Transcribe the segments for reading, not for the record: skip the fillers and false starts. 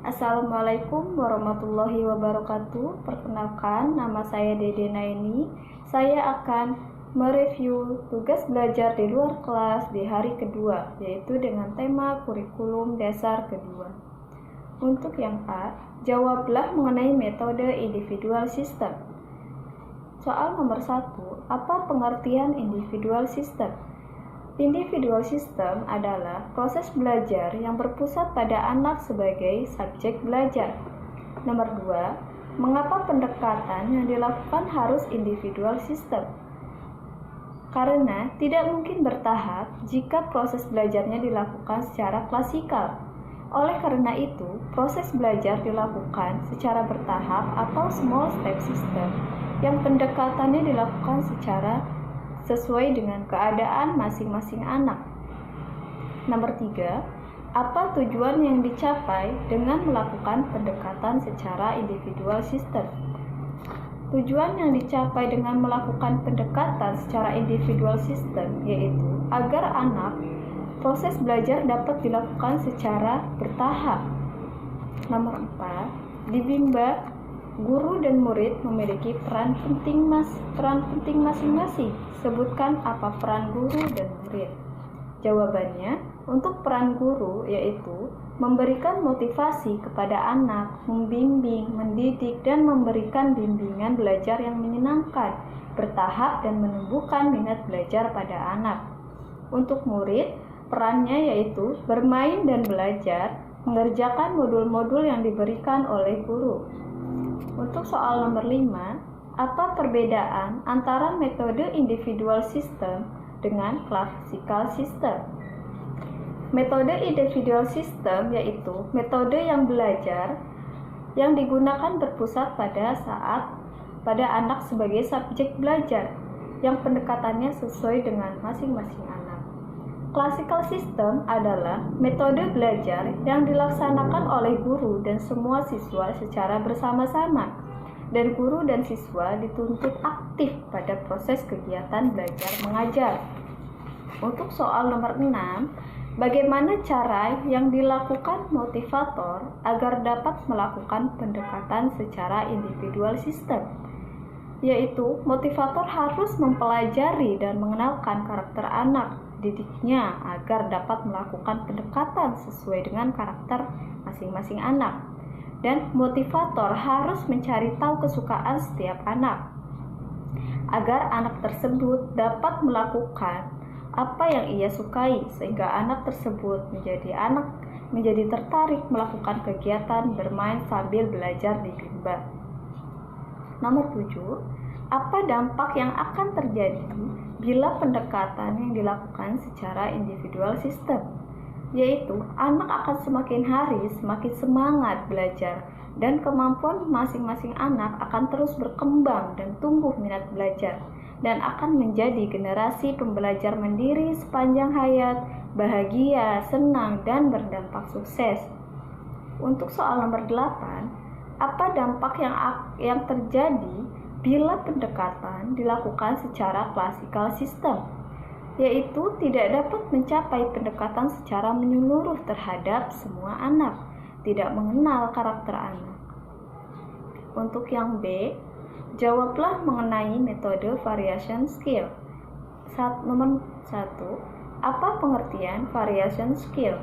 Assalamualaikum warahmatullahi wabarakatuh. Perkenalkan, nama saya Dede Naini. Saya akan mereview tugas belajar di luar kelas di hari kedua, yaitu dengan tema kurikulum dasar kedua. Untuk yang A, jawablah mengenai metode individual system. Soal nomor 1, apa pengertian individual system? Individual system adalah proses belajar yang berpusat pada anak sebagai subjek belajar. Nomor 2, mengapa pendekatan yang dilakukan harus individual system? Karena tidak mungkin bertahap jika proses belajarnya dilakukan secara klasikal. Oleh karena itu, proses belajar dilakukan secara bertahap atau small step system yang pendekatannya dilakukan secara sesuai dengan keadaan masing-masing anak. Nomor 3, apa tujuan yang dicapai dengan melakukan pendekatan secara individual system? Tujuan yang dicapai dengan melakukan pendekatan secara individual system yaitu agar proses belajar dapat dilakukan secara bertahap. Nomor 4, di Bimba, guru dan murid memiliki peran penting masing-masing. Sebutkan apa peran guru dan murid. Jawabannya, untuk peran guru yaitu memberikan motivasi kepada anak, membimbing, mendidik, dan memberikan bimbingan belajar yang menyenangkan, bertahap, dan menumbuhkan minat belajar pada anak. Untuk murid, perannya yaitu bermain dan belajar, mengerjakan modul-modul yang diberikan oleh guru. Untuk soal nomor 5, apa perbedaan antara metode individual system dengan classical system? Metode individual system yaitu metode yang belajar yang digunakan berpusat pada anak sebagai subjek belajar yang pendekatannya sesuai dengan masing-masing anak. Classical system adalah metode belajar yang dilaksanakan oleh guru dan semua siswa secara bersama-sama, dan guru dan siswa dituntut aktif pada proses kegiatan belajar mengajar. Untuk soal nomor 6, bagaimana cara yang dilakukan motivator agar dapat melakukan pendekatan secara individual system? Yaitu, motivator harus mempelajari dan mengenalkan karakter anak didiknya agar dapat melakukan pendekatan sesuai dengan karakter masing-masing anak. Dan motivator harus mencari tahu kesukaan setiap anak agar anak tersebut dapat melakukan apa yang ia sukai sehingga anak tersebut menjadi tertarik melakukan kegiatan bermain sambil belajar di Bimba. Nomor 7, apa dampak yang akan terjadi bila pendekatan yang dilakukan secara individual system? Yaitu anak akan semakin hari semakin semangat belajar dan kemampuan masing-masing anak akan terus berkembang dan tumbuh minat belajar dan akan menjadi generasi pembelajar mandiri sepanjang hayat, bahagia, senang, dan berdampak sukses. Untuk soal nomor 8, apa dampak yang terjadi bila pendekatan dilakukan secara classical system? Yaitu tidak dapat mencapai pendekatan secara menyeluruh terhadap semua anak, tidak mengenal karakter anak. Untuk yang B, jawablah mengenai metode variation skill. Nomor 1, apa pengertian variation skill?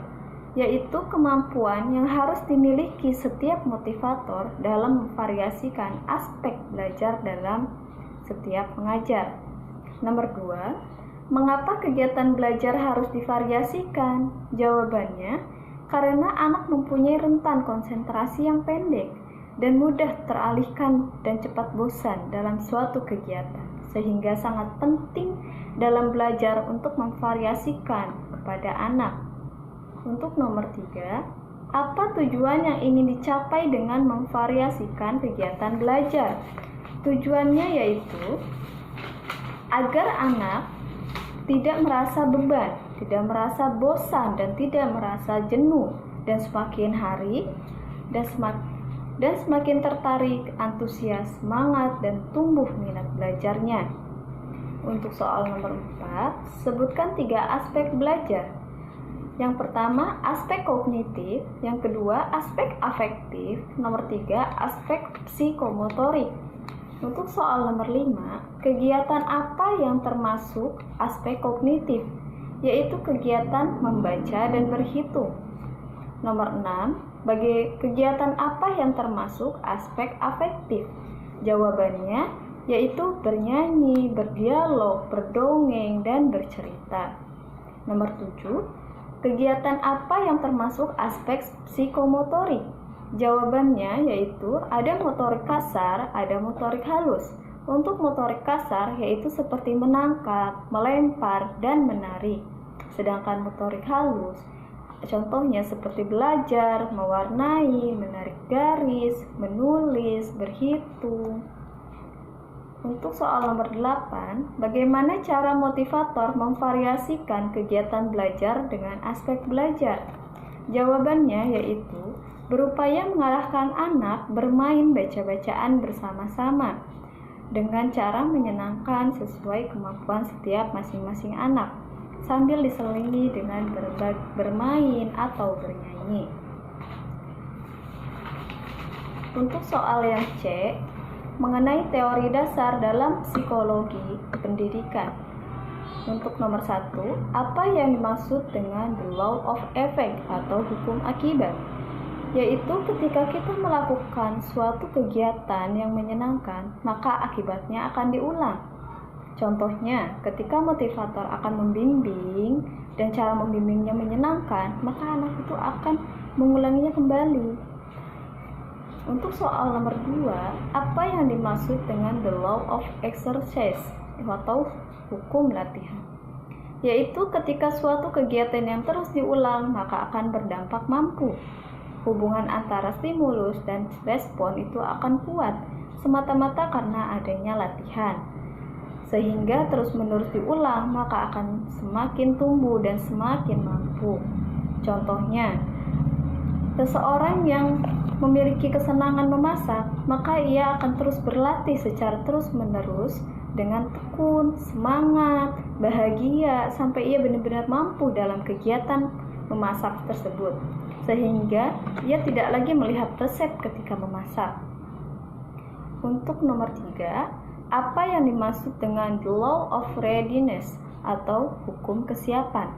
Yaitu kemampuan yang harus dimiliki setiap motivator dalam memvariasikan aspek belajar dalam setiap mengajar. Nomor 2, mengapa kegiatan belajar harus divariasikan? Jawabannya, karena anak mempunyai rentan konsentrasi yang pendek dan mudah teralihkan dan cepat bosan dalam suatu kegiatan, sehingga sangat penting dalam belajar untuk memvariasikan kepada anak. Untuk nomor 3, apa tujuan yang ingin dicapai dengan memvariasikan kegiatan belajar? Tujuannya yaitu agar anak tidak merasa beban, tidak merasa bosan, dan tidak merasa jenuh, dan semakin hari dan semakin tertarik, antusias, semangat, dan tumbuh minat belajarnya. Untuk soal nomor 4, sebutkan 3 aspek belajar. Yang pertama, aspek kognitif. Yang kedua, aspek afektif. Nomor 3, aspek psikomotorik. Untuk soal nomor 5, kegiatan apa yang termasuk aspek kognitif? Yaitu kegiatan membaca dan berhitung. Nomor 6, bagi kegiatan apa yang termasuk aspek afektif? Jawabannya yaitu bernyanyi, berdialog, berdongeng, dan bercerita. Nomor 7, kegiatan apa yang termasuk aspek psikomotorik? Jawabannya yaitu ada motorik kasar, ada motorik halus. Untuk motorik kasar yaitu seperti menangkap, melempar, dan menarik. Sedangkan motorik halus contohnya seperti belajar, mewarnai, menarik garis, menulis, berhitung. Untuk soal nomor 8, bagaimana cara motivator memvariasikan kegiatan belajar dengan aspek belajar? Jawabannya yaitu berupaya mengarahkan anak bermain baca-bacaan bersama-sama dengan cara menyenangkan sesuai kemampuan setiap masing-masing anak, sambil diselingi dengan bermain atau bernyanyi. Untuk soal yang C, mengenai teori dasar dalam psikologi pendidikan. Untuk nomor 1, apa yang dimaksud dengan the law of effect atau hukum akibat? Yaitu ketika kita melakukan suatu kegiatan yang menyenangkan, maka akibatnya akan diulang. Contohnya, ketika motivator akan membimbing dan cara membimbingnya menyenangkan, maka anak itu akan mengulanginya kembali. Untuk soal nomor 2, apa yang dimaksud dengan the law of exercise atau hukum latihan? Yaitu ketika suatu kegiatan yang terus diulang, maka akan berdampak mampu. Hubungan antara stimulus dan respon itu akan kuat, semata-mata karena adanya latihan. Sehingga terus-menerus diulang, maka akan semakin tumbuh dan semakin mampu. Contohnya, seseorang yang memiliki kesenangan memasak, maka ia akan terus berlatih secara terus-menerus dengan tekun, semangat, bahagia, sampai ia benar-benar mampu dalam kegiatan memasak tersebut. Sehingga ia tidak lagi melihat resep ketika memasak. Untuk nomor 3, apa yang dimaksud dengan the law of readiness atau hukum kesiapan?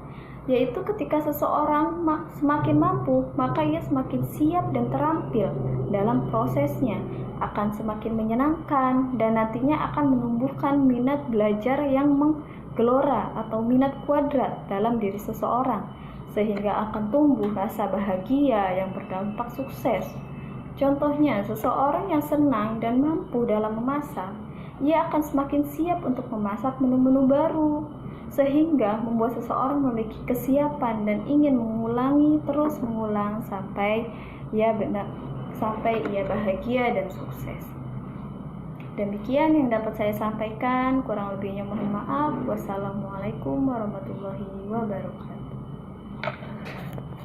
Yaitu ketika seseorang semakin mampu, maka ia semakin siap dan terampil dalam prosesnya, akan semakin menyenangkan dan nantinya akan menumbuhkan minat belajar yang menggelora atau minat kuadrat dalam diri seseorang, sehingga akan tumbuh rasa bahagia yang berdampak sukses. Contohnya, seseorang yang senang dan mampu dalam memasak, ia akan semakin siap untuk memasak menu-menu baru, sehingga membuat seseorang memiliki kesiapan dan ingin terus mengulang sampai ia bahagia dan sukses. Demikian yang dapat saya sampaikan, kurang lebihnya mohon maaf. Wassalamualaikum warahmatullahi wabarakatuh.